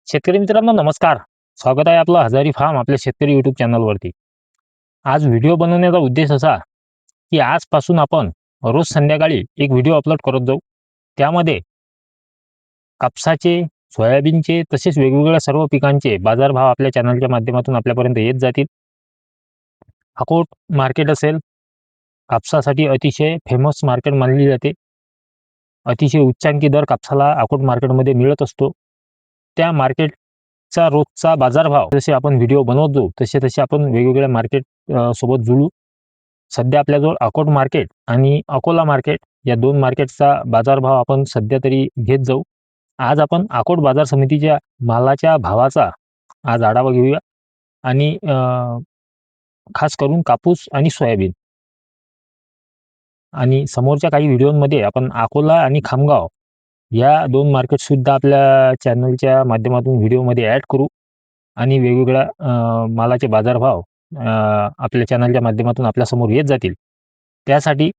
शेतकरी मित्रांनो नमस्कार. स्वागत आहे आपलं हजारी फार्म आपल्या शेतकरी युट्यूब चॅनलवरती. आज व्हिडिओ बनवण्याचा उद्देश असा, की आजपासून आपण रोज संध्याकाळी एक व्हिडिओ अपलोड करत जाऊ. त्यामध्ये कापसाचे, सोयाबीनचे तसेच वेगवेगळ्या सर्व पिकांचे बाजारभाव आपल्या चॅनलच्या माध्यमातून आपल्यापर्यंत येत जातील. अकोट मार्केट असेल, कापसासाठी अतिशय फेमस मार्केट मानली जाते. अतिशय उच्चांकी दर कापसाला अकोट मार्केटमध्ये मिळत असतो. त्या मार्केटचा रोजचा बाजारभाव जसे आपण व्हिडिओ बनवत जाऊ तसे आपण वेगवेगळ्या मार्केट सोबत जुळू. सध्या आपल्याजवळ अकोट मार्केट आणि अकोला मार्केट या दोन मार्केटचा बाजारभाव आपण सध्या तरी घेत जाऊ. आज आपण अकोट बाजार समितीच्या मालाच्या भावाचा आज आढावा घेऊया आणि खास करून कापूस आणि सोयाबीन. आणि समोरच्या काही व्हिडिओमध्ये आपण अकोला आणि खामगाव या दोन मार्केट सुद्धा आपल्या चॅनलच्या माध्यमातून व्हिडिओमध्ये ॲड करू आणि वेगवेगळ्या मालाचे बाजारभाव आपल्या चॅनलच्या माध्यमातून आपल्यासमोर येत जातील. त्यासाठी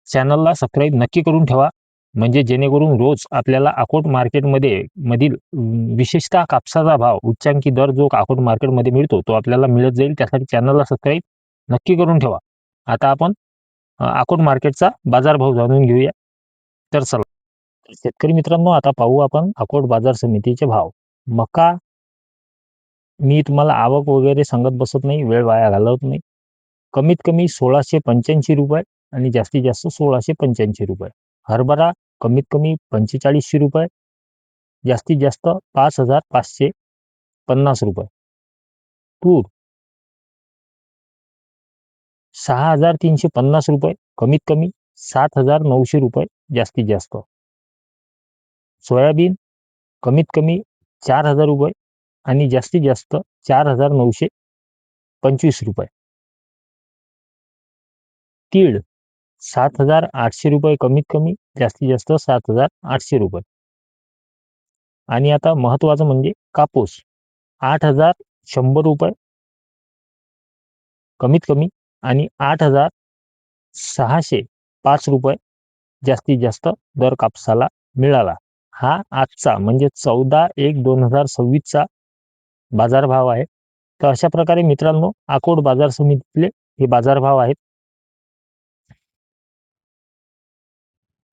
चॅनलला सबस्क्राईब नक्की करून ठेवा. म्हणजे जेणेकरून रोज आपल्याला अकोट मार्केटमध्ये मधील विशेषतः कापसाचा भाव उच्चांकी दर जो अकोट मार्केटमध्ये मिळतो तो आपल्याला मिळत जाईल. त्यासाठी चॅनलला सबस्क्राईब नक्की करून ठेवा. आता आपण अकोट मार्केटचा बाजारभाव जाणून घेऊया. तर चला शेतकरी मित्रांनो, आता पाहू आपण अकोट बाजार समितीचे भाव. मका मी तुम्हाला आवक वगैरे सांगत बसत नाही, वेळ वाया घालवत नाही. कमीत कमी 1685 रुपये आणि जास्तीत जास्त 1685 रुपये. हरभरा कमीत कमी 4500 रुपये, जास्तीत जास्त 5550 रुपये. तूर 6350 रुपये, कमीत कमी 7900 रुपये, जास्तीत जास्त. सोयाबीन कमीत कमी 4000 रुपये आणि जास्तीत जास्त 4925 रुपये. तीळ 7800 रुपये कमीत कमी, जास्तीत जास्त 7800 रुपये. आणि आता महत्त्वाचं म्हणजे कापूस 8100 रुपये कमीत कमी आणि 8605 रुपये जास्तीत जास्त दर कापसाला मिळाला. हा आजचा म्हणजे 14/1/2026 चा बाजारभाव आहे. तर अशा प्रकारे मित्रांनो अकोट बाजार समितीतले हे बाजारभाव आहेत.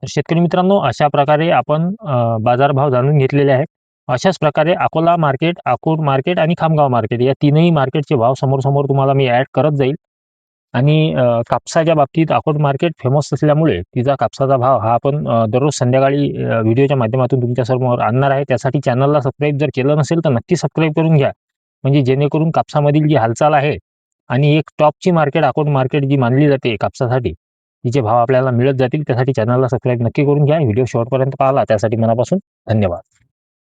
तर शेतकरी मित्रांनो अशा प्रकारे आपण बाजारभाव जाणून घेतलेले आहेत. अशाच प्रकारे अकोला मार्केट, अकोट मार्केट आणि खामगाव मार्केट या तीनही मार्केटचे भाव समोर तुम्हाला मी ॲड करत जाईल. आणि कापसाच्या बाबतीत अकोट मार्केट फेमस असल्यामुळे तिचा कापसाचा भाव हा आपण दररोज संध्याकाळी व्हिडिओच्या माध्यमातून तुमच्यासमोर आणणार आहे. त्यासाठी चॅनलला सबस्क्राईब जर केलं नसेल तर नक्की सबस्क्राईब करून घ्या. म्हणजे जेणेकरून कापसामधील जी हालचाल आहे आणि एक टॉपची मार्केट अकोट मार्केट जी मानली जाते कापसासाठी, तिचे भाव आपल्याला मिळत जातील. त्यासाठी चॅनलला सबस्क्राईब नक्की करून घ्या. व्हिडिओ शेवटपर्यंत पाहिला त्यासाठी मनापासून धन्यवाद.